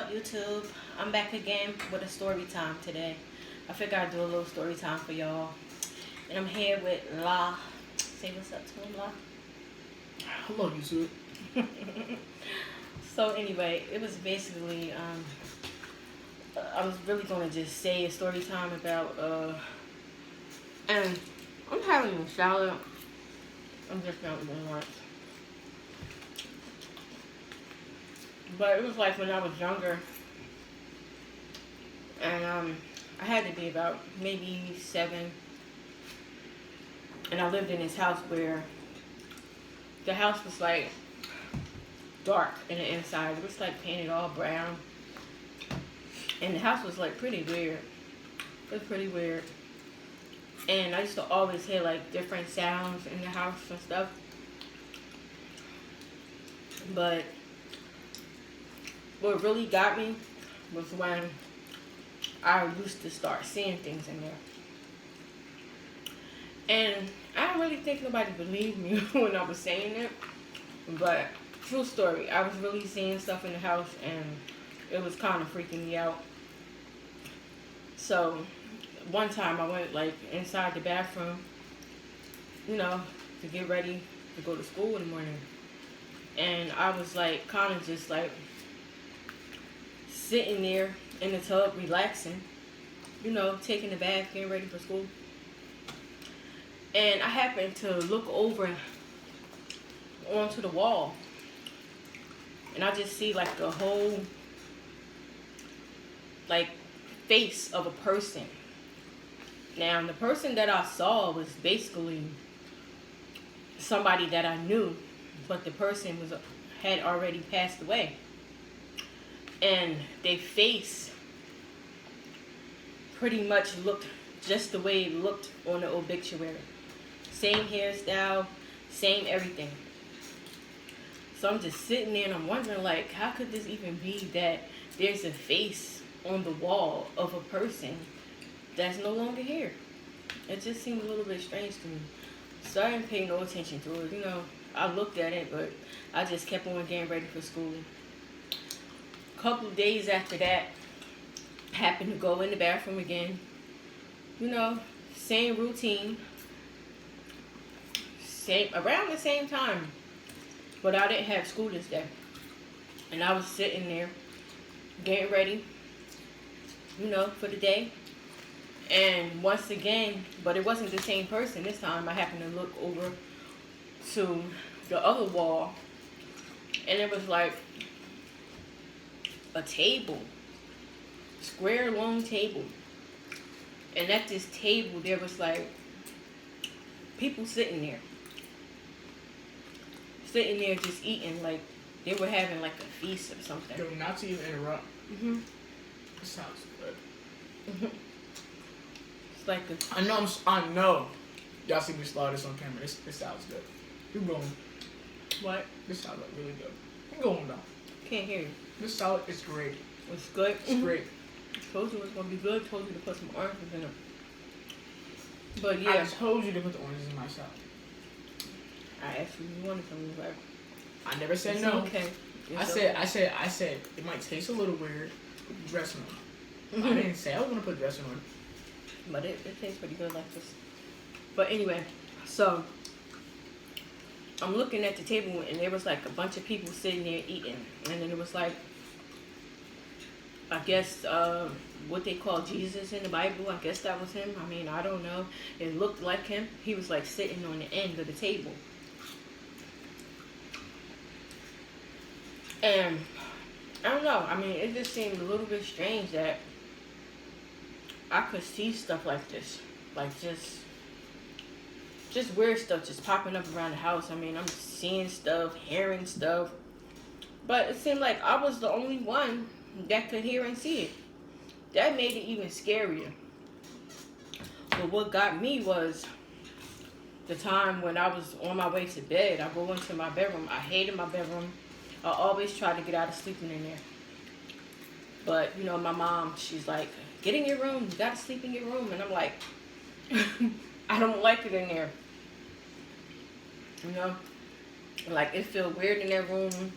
up, YouTube? I'm back again with a story time today. I figured I'd do a little story time for y'all. And I'm here with La. Say what's up to him, La. Hello, YouTube. So anyway, it was basically, I was really going to just say a story time about, and I'm having a shower. I'm just not doing lunch. But it was like when I was younger, and I had to be about maybe 7, and I lived in this house where the house was like dark in the inside. It was like painted all brown, and the house was like pretty weird. It was pretty weird, and I used to always hear like different sounds in the house and stuff. But what really got me was when I used to start seeing things in there. And I don't really think nobody believed me when I was saying it. But true story, I was really seeing stuff in the house and it was kind of freaking me out. So one time I went like inside the bathroom, to get ready to go to school in the morning. And I was like kind of just like sitting there in the tub relaxing, taking a bath, getting ready for school. And I happened to look over onto the wall, and I just see like the whole like face of a person. Now the person that I saw was basically somebody that I knew, but the person had already passed away. And their face pretty much looked just the way it looked on the obituary. Same hairstyle, same everything. So I'm just sitting there and I'm wondering, like, how could this even be that there's a face on the wall of a person that's no longer here? It just seemed a little bit strange to me. So I didn't pay no attention to it. I looked at it, but I just kept on getting ready for school. Couple of days after that, happened to go in the bathroom again. Same routine. Around the same time. But I didn't have school this day. And I was sitting there, getting ready, for the day. And once again, but it wasn't the same person this time. I happened to look over to the other wall. And it was like a table, square long table, and at this table there was like people sitting there just eating, like they were having like a feast or something. Yo, not to even interrupt. Mhm. It sounds good. Mhm. It's like I know. Y'all see me slide this on camera. This sounds good. Keep going. What? This sounds like really good. Keep going though. Can't hear you. This salad is great. It's good. It's great. Told you it was gonna be good. Told you to put some oranges in it. But yeah, I told you to put the oranges in my salad. I asked you wanted some, but I never said it's no. okay. I said it might taste a little weird with dressing on. I didn't say I was gonna put dressing on. But it tastes pretty good like this. But anyway, so I'm looking at the table and there was like a bunch of people sitting there eating. And then it was like, I guess, what they call Jesus in the Bible. I guess that was him. I mean, I don't know. It looked like him. He was like sitting on the end of the table. And I don't know. I mean, it just seemed a little bit strange that I could see stuff like this. Like just weird stuff just popping up around the house. I mean, I'm seeing stuff, hearing stuff. But it seemed like I was the only one that could hear and see it. That made it even scarier. But what got me was the time when I was on my way to bed. I go into my bedroom. I hated my bedroom. I always try to get out of sleeping in there. But, my mom, she's like, get in your room. You got to sleep in your room. And I'm like, I don't like it in there. Like, it feels weird in that room.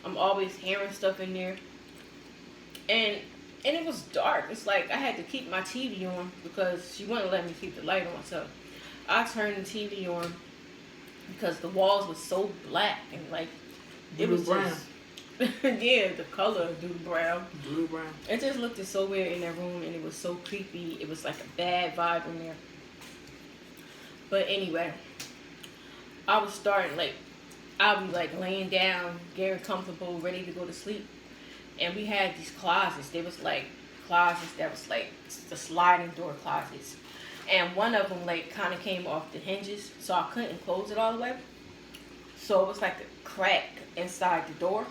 I'm always hearing stuff in there. and it was dark. It's like I had to keep my TV on because she wouldn't let me keep the light on. So I turned the TV on because the walls were so black and like it was brown. just yeah, the color of blue brown. Blue brown. It just looked so weird in that room, and it was so creepy. It was like a bad vibe in there. But anyway, I was starting like I'll be like laying down, getting comfortable, ready to go to sleep. And we had these closets. They was like closets that was like the sliding door closets. And one of them like kind of came off the hinges, so I couldn't close it all the way. So it was like a crack inside the door.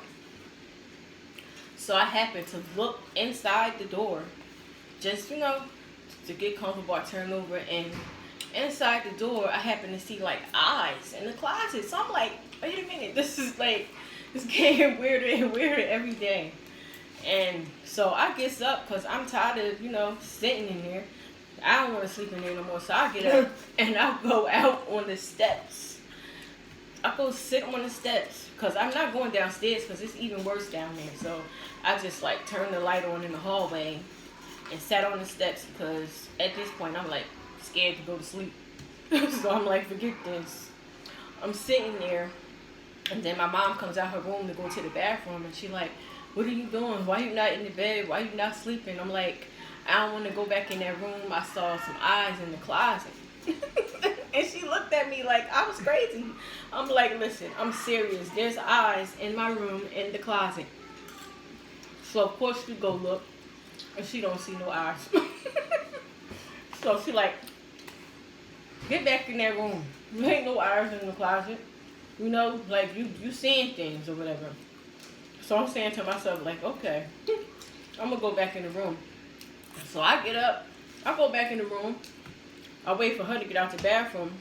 So I happened to look inside the door, just, to get comfortable. I turned over, and inside the door, I happened to see, like, eyes in the closet. So I'm like, wait a minute, this is, like, it's getting weirder and weirder every day. And so I gets up, because I'm tired of, sitting in there. I don't want to sleep in there no more, so I get up, and I go out on the steps. I go sit on the steps, because I'm not going downstairs, because it's even worse down there. So I just, like, turned the light on in the hallway and sat on the steps, because at this point, I'm, like, scared to go to sleep. So I'm like, forget this. I'm sitting there, and then my mom comes out her room to go to the bathroom, and she like, what are you doing? Why you not in the bed? Why you not sleeping? I'm like, I don't want to go back in that room. I saw some eyes in the closet. And she looked at me like I was crazy. I'm like, listen, I'm serious. There's eyes in my room in the closet. So of course she go look, and she don't see no eyes. So she like, get back in that room. There ain't no eyes in the closet. Like you seeing things or whatever. So I'm saying to myself like, okay, I'm gonna go back in the room. So I get up, I go back in the room. I wait for her to get out the bathroom,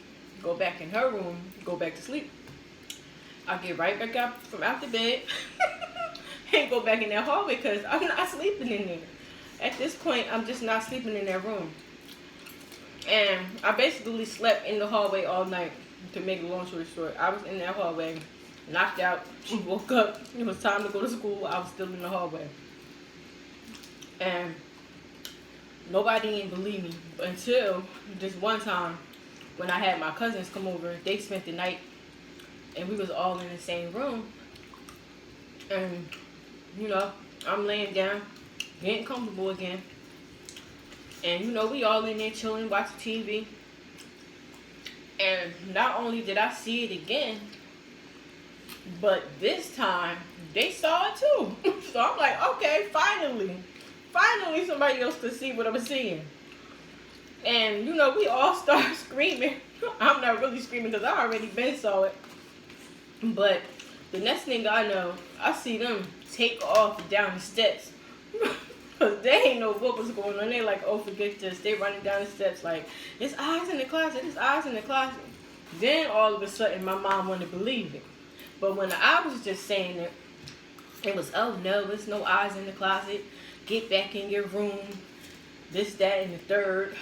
go back in her room, go back to sleep. I get right back up from out the bed and go back in that hallway because I'm not sleeping in there. At this point, I'm just not sleeping in that room. And I basically slept in the hallway all night. To make a long story short, I was in that hallway, knocked out. She woke up. It was time to go to school. I was still in the hallway. And nobody didn't believe me until this one time when I had my cousins come over. They spent the night, and we was all in the same room. And, I'm laying down, getting comfortable again. And, we all in there chilling, watching TV. And not only did I see it again, but this time, they saw it too. So I'm like, okay, finally somebody else could see what I was seeing. And, we all start screaming. I'm not really screaming because I already been saw it. But the next thing I know, I see them take off down the steps. Because they ain't know what was going on. They like, oh, forget this. They running down the steps like, there's eyes in the closet. There's eyes in the closet. Then all of a sudden, my mom wanted to believe it. But when I was just saying it, it was, oh, no, there's no eyes in the closet. Get back in your room. This, that, and the third.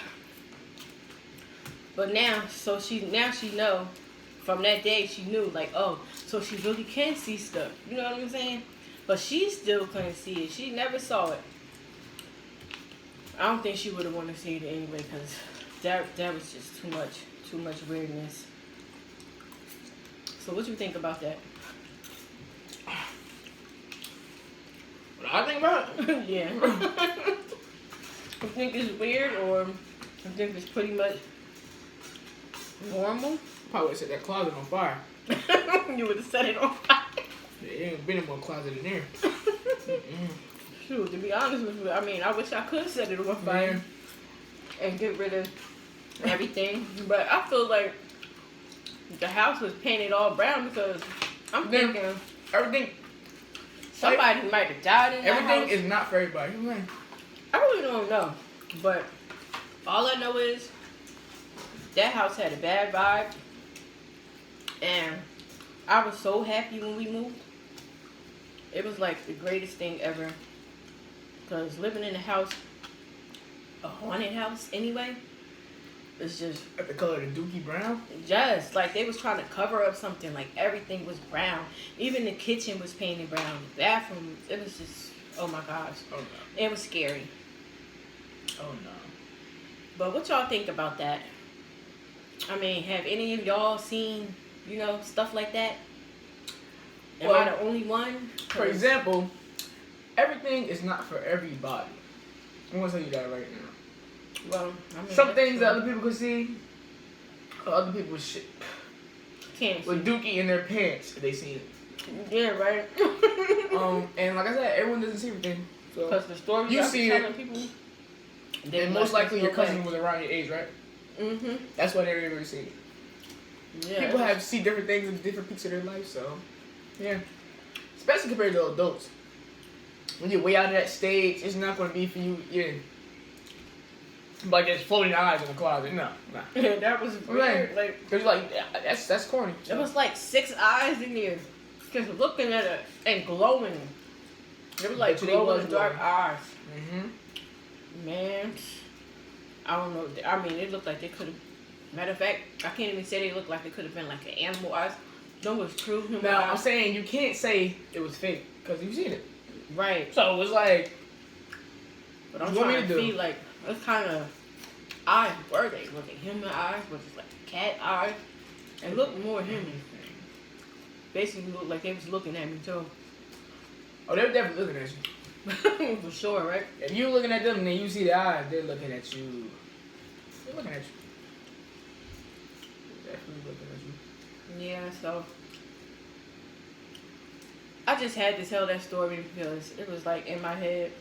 But now she know. From that day, she knew, like, oh, so she really can see stuff. You know what I'm saying? But she still couldn't see it. She never saw it. I don't think she would have wanted to see it anyway, because that was just too much weirdness. So what you think about that? What I think about it? Yeah. You think it's weird, or you think it's pretty much normal? Probably would set that closet on fire. You would have set it on fire. There ain't been more closet in there. Shoot, to be honest with you, I wish I could set it on fire and get rid of everything. But I feel like the house was painted all brown because I'm thinking everything. Somebody might have died in that house. Everything is not for everybody. I really don't know. But all I know is that house had a bad vibe. And I was so happy when we moved. It was like the greatest thing ever. Because living in a house, a haunted house anyway, it's just... At the color of the dookie brown? Just, like they was trying to cover up something. Like everything was brown. Even the kitchen was painted brown. The bathroom, it was just... Oh my gosh. Oh no. It was scary. Oh no. But what y'all think about that? I mean, have any of y'all seen, stuff like that? Am I the only one? For example, everything is not for everybody. I'm gonna tell you that right now. Well, I mean, some things that other people can see, other people can't see. with Dookie in their pants if they see it. Yeah, right. And like I said, everyone doesn't see everything. So Because the stories you I've see been it, telling people, and most likely your cousin was around your age, right? Mm-hmm. That's why they're able to see it. Yeah, People have see different things in different peaks of their life, so yeah. Especially compared to adults. When you're way out of that stage, it's not going to be for you. Yeah. Like there's floating eyes in the closet. No, nah. That was weird. Like, cause like that's corny. So. There was like 6 eyes in there, just looking at it and glowing. They were like glowing dark eyes. Mhm. Man, I don't know. I mean, it looked like they could have. Matter of fact, I can't even say they looked like they could have been like an animal eyes. Those was true human Now eyes. I'm saying you can't say it was fake because you've seen it. Right. So it was like. But I'm trying to see like what kind of eyes were they? Was it human eyes? Was it like cat eyes? It looked more human. Basically looked like they was looking at me too. Oh, they're definitely looking at you. For sure, right? If you're looking at them and then you see the eyes, they're looking at you. They're looking at you. They're definitely looking at you. Yeah, so I just had to tell that story because it was like in my head.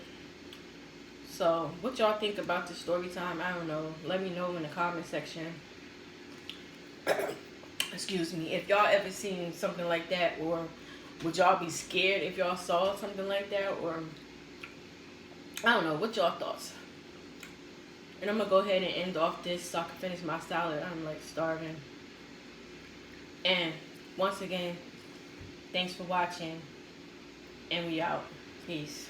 So, what y'all think about the story time? I don't know. Let me know in the comment section. Excuse me. If y'all ever seen something like that, or would y'all be scared if y'all saw something like that, or I don't know. What y'all thoughts? And I'm gonna go ahead and end off this so I can finish my salad. I'm like starving. And once again, thanks for watching. And we out. Peace.